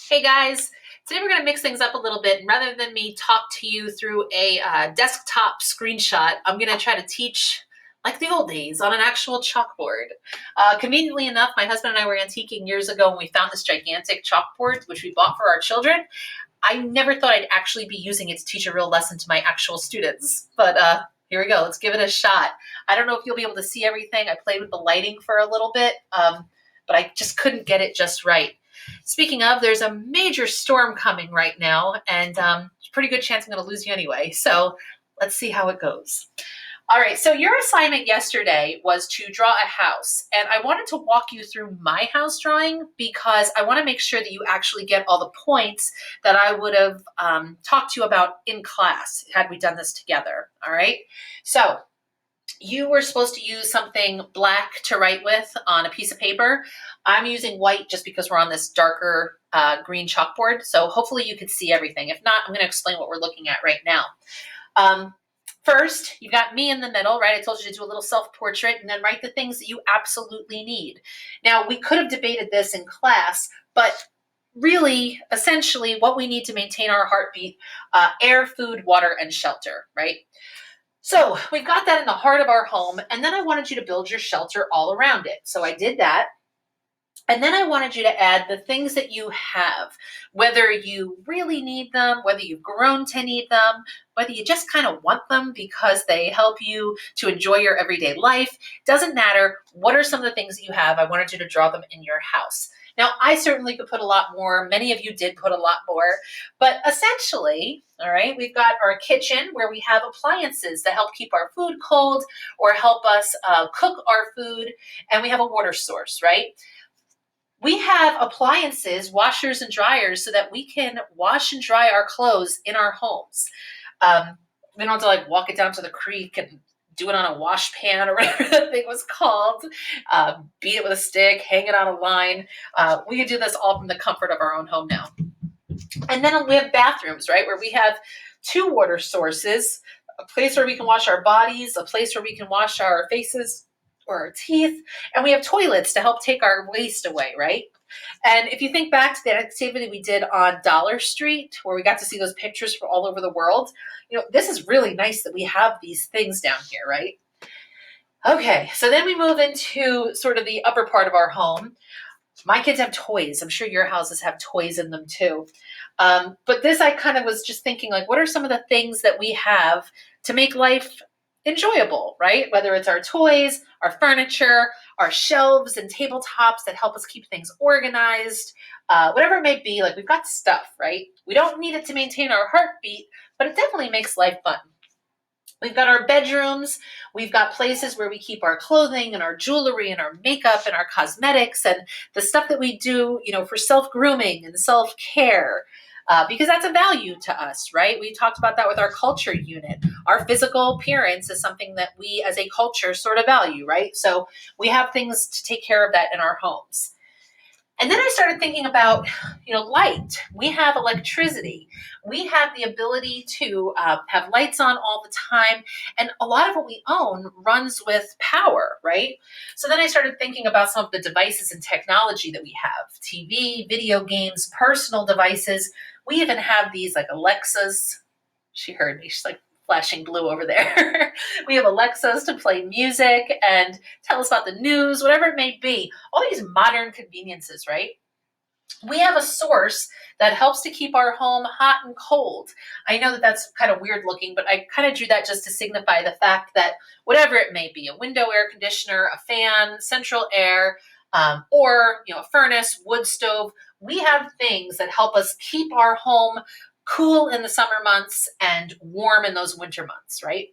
Hey guys, today we're going to mix things up a little bit. And rather than me talk to you through a desktop screenshot, I'm going to try to teach like the old days on an actual chalkboard. Conveniently enough, my husband and I were antiquing years ago and we found this gigantic chalkboard, which we bought for our children. I never thought I'd actually be using it to teach a real lesson to my actual students, but here we go. Let's give it a shot. I don't know if you'll be able to see everything. I played with the lighting for a little bit, but I just couldn't get it just right. Speaking of, there's a major storm coming right now, and pretty good chance I'm going to lose you anyway. So let's see how it goes. All right, so your assignment yesterday was to draw a house, and I wanted to walk you through my house drawing because I want to make sure that you actually get all the points that I would have talked to you about in class had we done this together. All right, so you were supposed to use something black to write with on a piece of paper. I'm using white just because we're on this darker green chalkboard. So hopefully you can see everything. If not, I'm going to explain what we're looking at right now. First, you got me in the middle, right? I told you to do a little self-portrait and then write the things that you absolutely need. Now, we could have debated this in class, but really, essentially, what we need to maintain our heartbeat, air, food, water, and shelter, right? So we've got that in the heart of our home, and then I wanted you to build your shelter all around it. So I did that. And then I wanted you to add the things that you have, whether you really need them, whether you've grown to need them, whether you just kind of want them because they help you to enjoy your everyday life. Doesn't matter. What are some of the things that you have? I wanted you to draw them in your house. Now, I certainly could put a lot more. Many of you did put a lot more. But essentially, all right, we've got our kitchen where we have appliances that help keep our food cold or help us cook our food. And we have a water source, right? We have appliances, washers and dryers, so that we can wash and dry our clothes in our homes. We don't have to like walk it down to the creek and do it on a wash pan or whatever that thing was called, beat it with a stick, hang it on a line. We can do this all from the comfort of our own home now. And then we have bathrooms, right, where we have two water sources, a place where we can wash our bodies, a place where we can wash our faces or our teeth, and we have toilets to help take our waste away, right? And if you think back to the activity we did on Dollar Street, where we got to see those pictures from all over the world, this is really nice that we have these things down here, right? Okay, so then we move into sort of the upper part of our home. My kids have toys. I'm sure your houses have toys in them too. But this, I kind of was just thinking, like, what are some of the things that we have to make life enjoyable, right? Whether it's our toys, our furniture, our shelves and tabletops that help us keep things organized, whatever it may be, like we've got stuff, right? We don't need it to maintain our heartbeat, but it definitely makes life fun. We've got our bedrooms. We've got places where we keep our clothing and our jewelry and our makeup and our cosmetics and the stuff that we do, for self-grooming and self-care. Because that's a value to us, right? We talked about that with our culture unit. Our physical appearance is something that we as a culture sort of value, right? So we have things to take care of that in our homes. And then I started thinking about, light. We have electricity. We have the ability to have lights on all the time. And a lot of what we own runs with power, right? So then I started thinking about some of the devices and technology that we have. TV, video games, personal devices. We even have these like Alexas. She heard me. She's like flashing blue over there. We have Alexas to play music and tell us about the news, whatever it may be. All these modern conveniences, right? We have a source that helps to keep our home hot and cold. I know that that's kind of weird looking, but I kind of drew that just to signify the fact that whatever it may be, a window air conditioner, a fan, central air, or a furnace, wood stove, we have things that help us keep our home cool in the summer months and warm in those winter months, right?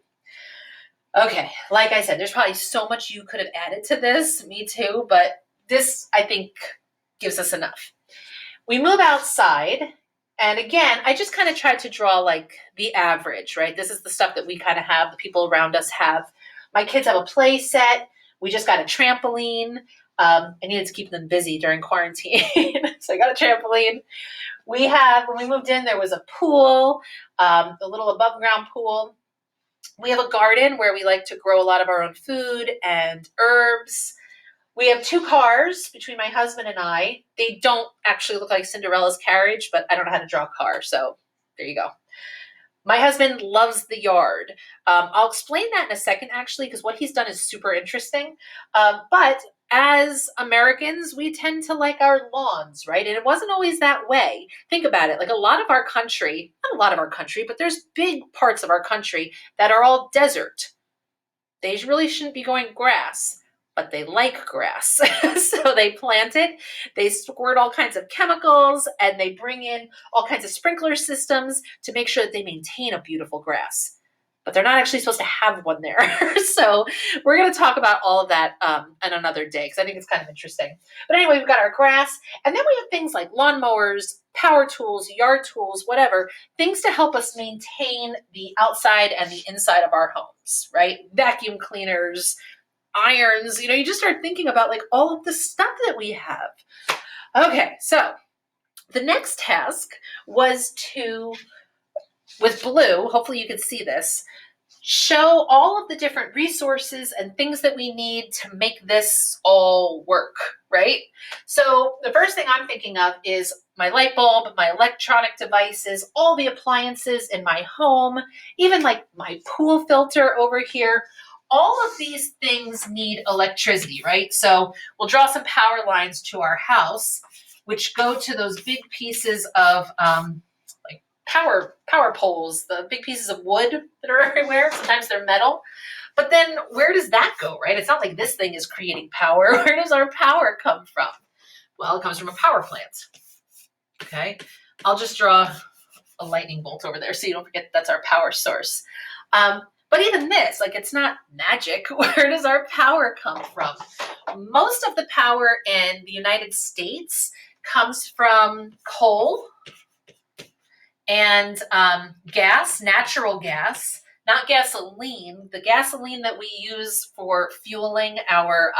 Okay, like I said, there's probably so much you could have added to this, me too, but this, I think, gives us enough. We move outside, and again, I just kind of tried to draw like the average, right? This is the stuff that we kind of have, the people around us have. My kids have a play set. We just got a trampoline. I needed to keep them busy during quarantine, so I got a trampoline. We have, when we moved in, there was a pool, a little above ground pool. We have a garden where we like to grow a lot of our own food and herbs. We have 2 cars between my husband and I. They don't actually look like Cinderella's carriage, but I don't know how to draw a car, so there you go. My husband loves the yard. I'll explain that in a second, actually, because what he's done is super interesting. But as Americans, we tend to like our lawns, right? And it wasn't always that way. Think about it. Like a lot of our country, not a lot of our country, but there's big parts of our country that are all desert. They really shouldn't be going grass, but they like grass. So they plant it, they squirt all kinds of chemicals, and they bring in all kinds of sprinkler systems to make sure that they maintain a beautiful grass. But they're not actually supposed to have one there. So we're going to talk about all of that on another day because I think it's kind of interesting. But anyway, we've got our grass, and then we have things like lawnmowers, power tools, yard tools, whatever, things to help us maintain the outside and the inside of our homes, right? Vacuum cleaners, irons, you just start thinking about like all of the stuff that we have. Okay, so the next task was to, with blue, hopefully you can see this, show all of the different resources and things that we need to make this all work, right? So the first thing I'm thinking of is my light bulb, my electronic devices, all the appliances in my home, even like my pool filter over here. All of these things need electricity, right? So we'll draw some power lines to our house, which go to those big pieces of power poles, the big pieces of wood that are everywhere. Sometimes they're metal. But then where does that go, right? It's not like this thing is creating power. Where does our power come from? Well, it comes from a power plant. Okay. I'll just draw a lightning bolt over there so you don't forget that's our power source. But even this, like it's not magic. Where does our power come from? Most of the power in the United States comes from coal and gas, natural gas, not gasoline. The gasoline that we use for fueling our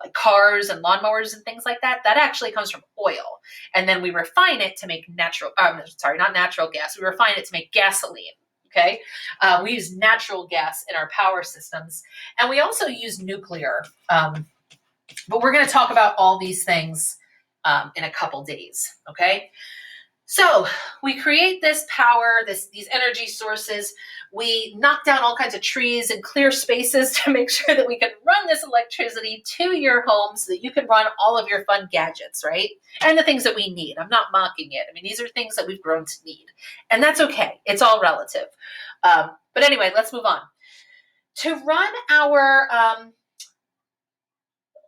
like cars and lawnmowers and things like that, that actually comes from oil. And then we refine it to make not natural gas. We refine it to make gasoline. Okay. We use natural gas in our power systems. And we also use nuclear. But we're going to talk about all these things in a couple days. Okay. So we create this power, these energy sources. We knock down all kinds of trees and clear spaces to make sure that we can run this electricity to your home so that you can run all of your fun gadgets, right? And the things that we need. I'm not mocking it. I mean, these are things that we've grown to need. And that's okay. It's all relative. But anyway, let's move on. To run our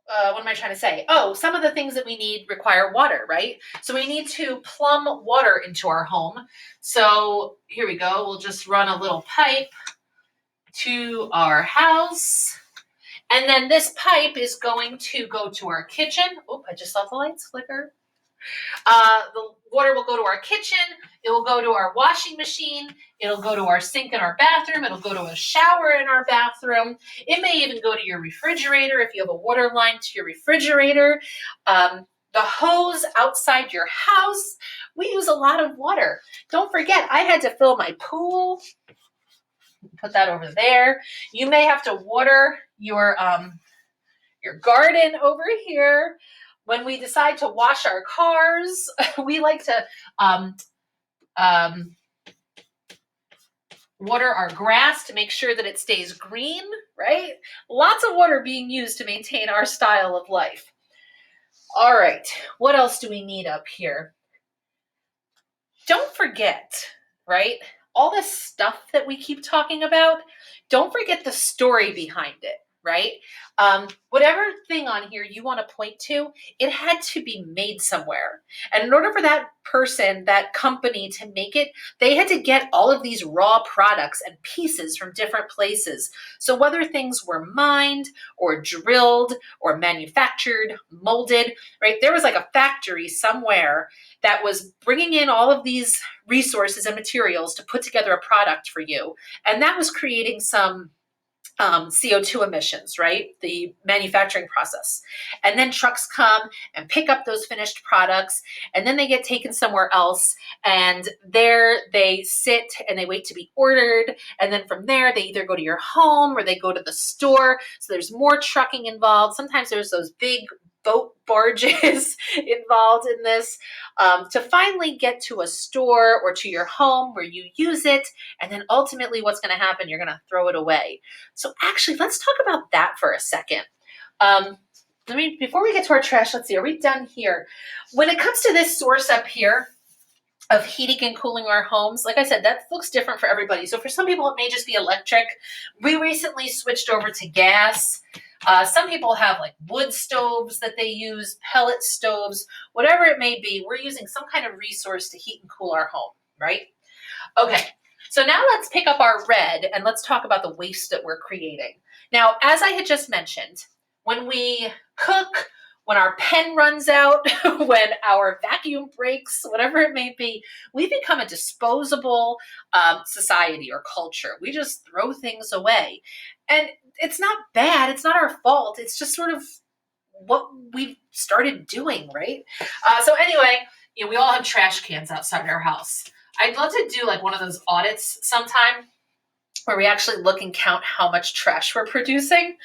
what am I trying to say? Oh, some of the things that we need require water, right? So we need to plumb water into our home. So here we go. We'll just run a little pipe to our house. And then this pipe is going to go to our kitchen. Oh, I just saw the lights flicker. The water will go to our kitchen. It will go to our washing machine. It'll go to our sink in our bathroom. It'll go to a shower in our bathroom. It may even go to your refrigerator if you have a water line to your refrigerator. The hose outside your house. We use a lot of water. Don't forget, I had to fill my pool. Put that over there. You may have to water your garden over here. When we decide to wash our cars, we like to water our grass to make sure that it stays green, right? Lots of water being used to maintain our style of life. All right, what else do we need up here? Don't forget, right? All this stuff that we keep talking about, don't forget the story behind it, right? Whatever thing on here you want to point to, it had to be made somewhere. And in order for that person, that company to make it, they had to get all of these raw products and pieces from different places. So whether things were mined or drilled or manufactured, molded, right? There was like a factory somewhere that was bringing in all of these resources and materials to put together a product for you. And that was creating some CO2 emissions, right? The manufacturing process. And then trucks come and pick up those finished products, and then they get taken somewhere else. And there they sit and they wait to be ordered. And then from there, they either go to your home or they go to the store. So there's more trucking involved. Sometimes there's those big boat barges involved in this, to finally get to a store or to your home where you use it. And then ultimately what's going to happen, you're going to throw it away. So actually, let's talk about that for a second. Before we get to our trash, let's see, are we done here? When it comes to this source up here of heating and cooling our homes, like I said, that looks different for everybody. So for some people, it may just be electric. We recently switched over to gas. Some people have like wood stoves that they use, pellet stoves, whatever it may be. We're using some kind of resource to heat and cool our home, right? Okay, so now let's pick up our red and let's talk about the waste that we're creating. Now, as I had just mentioned, when we cook, when our pen runs out, when our vacuum breaks, whatever it may be, we become a disposable society or culture. We just throw things away. And it's not bad. It's not our fault. It's just sort of what we've started doing, right? So anyway, we all have trash cans outside our house. I'd love to do like one of those audits sometime where we actually look and count how much trash we're producing.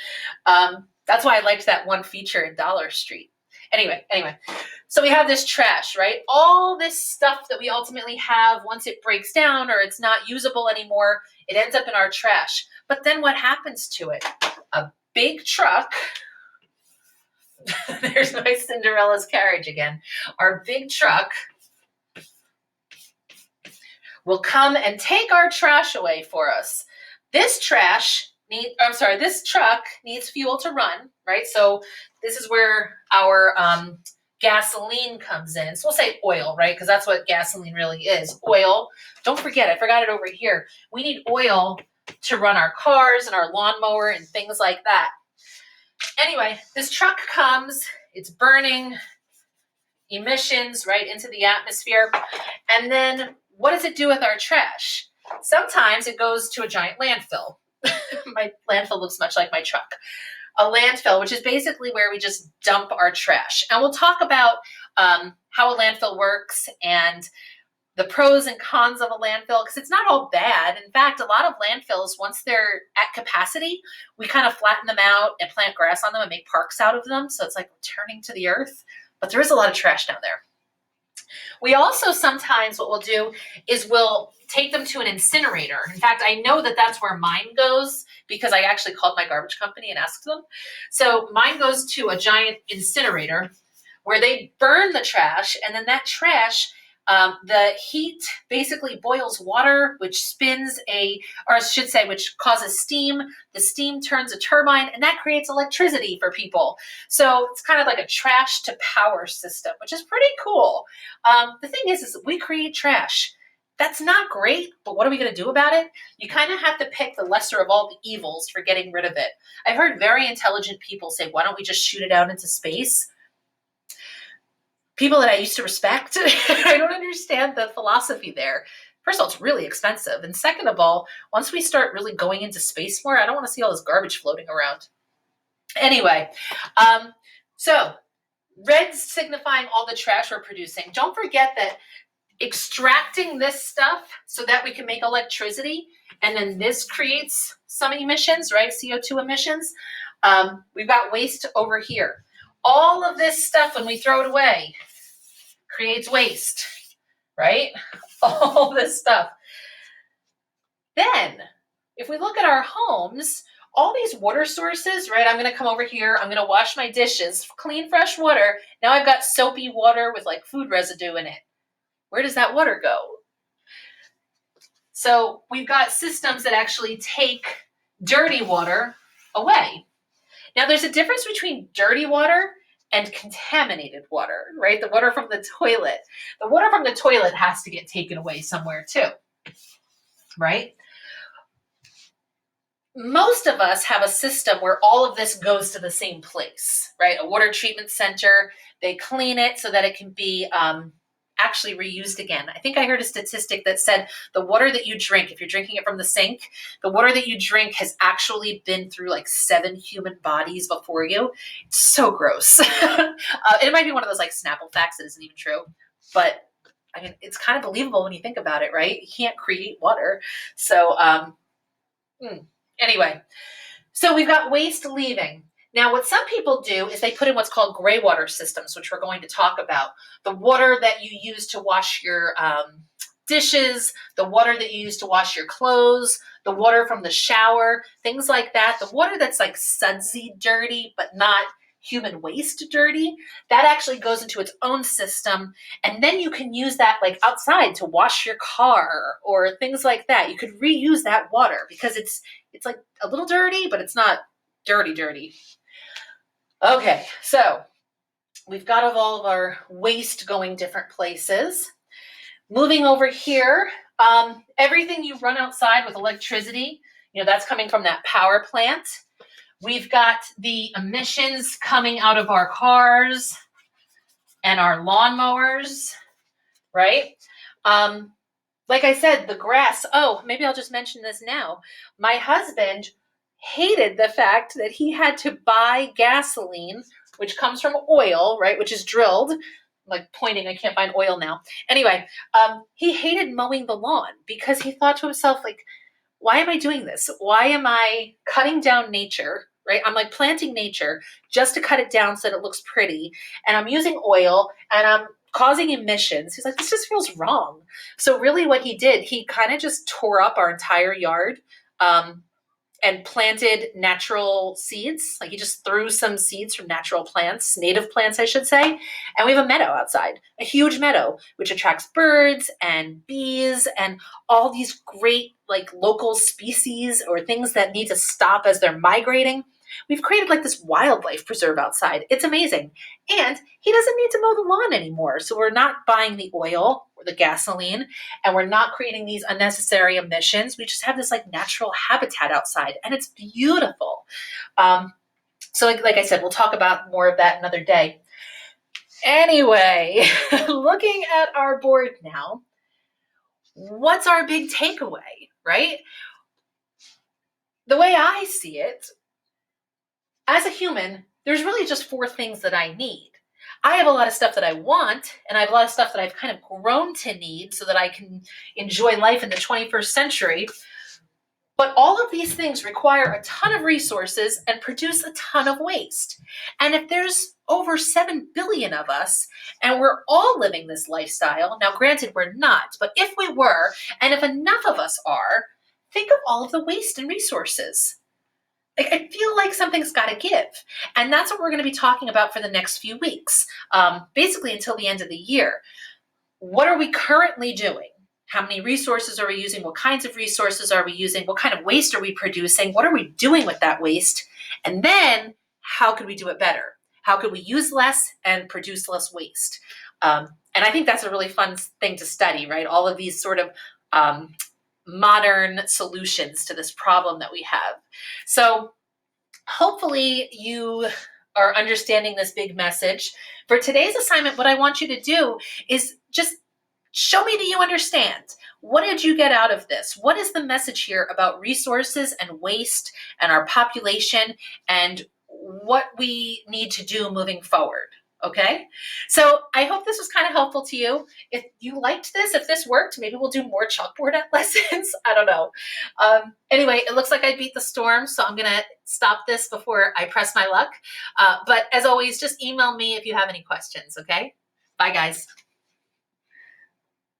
That's why I liked that one feature in Dollar Street. Anyway, so we have this trash, right? All this stuff that we ultimately have, once it breaks down or it's not usable anymore, it ends up in our trash. But then what happens to it? A big truck, there's my Cinderella's carriage again. Our big truck will come and take our trash away for us. This truck needs fuel to run, right? So this is where our gasoline comes in. So we'll say oil, right? Because that's what gasoline really is, oil. Don't forget, I forgot it over here. We need oil to run our cars and our lawnmower and things like that. Anyway, this truck comes, it's burning emissions right into the atmosphere. And then what does it do with our trash? Sometimes it goes to a giant landfill. My landfill looks much like my truck. A landfill, which is basically where we just dump our trash. And we'll talk about how a landfill works and the pros and cons of a landfill, because it's not all bad. In fact, a lot of landfills, once they're at capacity, we kind of flatten them out and plant grass on them and make parks out of them. So it's like returning to the earth. But there is a lot of trash down there. We also sometimes, what we'll do is we'll take them to an incinerator. In fact, I know that that's where mine goes because I actually called my garbage company and asked them. So mine goes to a giant incinerator where they burn the trash, and then that trash, the heat basically boils water, which which causes steam. The steam turns a turbine, and that creates electricity for people. So it's kind of like a trash to power system, which is pretty cool. The thing is we create trash. That's not great, but what are we going to do about it? You kind of have to pick the lesser of all the evils for getting rid of it. I've heard very intelligent people say, why don't we just shoot it out into space? People that I used to respect, I don't understand the philosophy there. First of all, it's really expensive. And second of all, once we start really going into space more, I don't want to see all this garbage floating around. Anyway, so red signifying all the trash we're producing. Don't forget that extracting this stuff so that we can make electricity, and then this creates some emissions, right? CO2 emissions. We've got waste over here. All of this stuff, when we throw it away, creates waste, right? All this stuff. Then, if we look at our homes, all these water sources, right? I'm going to come over here. I'm going to wash my dishes, clean, fresh water. Now I've got soapy water with like food residue in it. Where does that water go? So we've got systems that actually take dirty water away. Now there's a difference between dirty water and contaminated water, right? The water from the toilet. The water from the toilet has to get taken away somewhere too, right? Most of us have a system where all of this goes to the same place, right? A water treatment center. They clean it so that it can be actually reused again. I think I heard a statistic that said the water that you drink, if you're drinking it from the sink, the water that you drink has actually been through like 7 human bodies before you. It's so gross. It might be one of those like Snapple facts that isn't even true, but I mean, it's kind of believable when you think about it, right? You can't create water. So anyway, so we've got waste leaving. Now, what some people do is they put in what's called gray water systems, which we're going to talk about. The water that you use to wash your dishes, the water that you use to wash your clothes, the water from the shower, things like that. The water that's like sudsy dirty, but not human waste dirty, that actually goes into its own system. And then you can use that like outside to wash your car or things like that. You could reuse that water because it's like a little dirty, but it's not dirty. Okay, so we've got all of our waste going different places. Moving over here, everything you run outside with electricity, that's coming from that power plant. We've got the emissions coming out of our cars and our lawnmowers, right? Like I said, the grass. Oh, maybe I'll just mention this now. My husband hated the fact that he had to buy gasoline, which comes from oil, right, which is drilled. I'm like pointing, I can't find oil now. Anyway, he hated mowing the lawn because he thought to himself, like, why am I doing this? Why am I cutting down nature, right? I'm like planting nature just to cut it down so that it looks pretty. And I'm using oil and I'm causing emissions. He's like, this just feels wrong. So really what he did, he kind of just tore up our entire yard. And planted natural seeds. Like he just threw some seeds from natural plants, native plants, I should say. And we have a meadow outside, a huge meadow, which attracts birds and bees and all these great like local species or things that need to stop as they're migrating. We've created like this wildlife preserve outside. It's amazing. And he doesn't need to mow the lawn anymore. So we're not buying the oil or the gasoline, and we're not creating these unnecessary emissions. We just have this like natural habitat outside, and it's beautiful. So like I said, we'll talk about more of that another day. Anyway, looking at our board now, what's our big takeaway, right? The way I see it, as a human, there's really just 4 things that I need. I have a lot of stuff that I want, and I have a lot of stuff that I've kind of grown to need so that I can enjoy life in the 21st century. But all of these things require a ton of resources and produce a ton of waste. And if there's over 7 billion of us and we're all living this lifestyle, now granted we're not, but if we were, and if enough of us are, think of all of the waste and resources. I feel like something's got to give. And that's what we're going to be talking about for the next few weeks, basically until the end of the year. What are we currently doing? How many resources are we using? What kinds of resources are we using? What kind of waste are we producing? What are we doing with that waste? And then how could we do it better? How could we use less and produce less waste? And I think that's a really fun thing to study, right? All of these sort of modern solutions to this problem that we have. So hopefully you are understanding this big message. For today's assignment, what I want you to do is just show me that you understand. What did you get out of this? What is the message here about resources and waste and our population and what we need to do moving forward? Okay, so I hope this was kind of helpful to you. If you liked this, if this worked, maybe we'll do more chalkboard lessons. I don't know. Anyway, it looks like I beat the storm, so I'm going to stop this before I press my luck. But as always, just email me if you have any questions, okay? Bye, guys.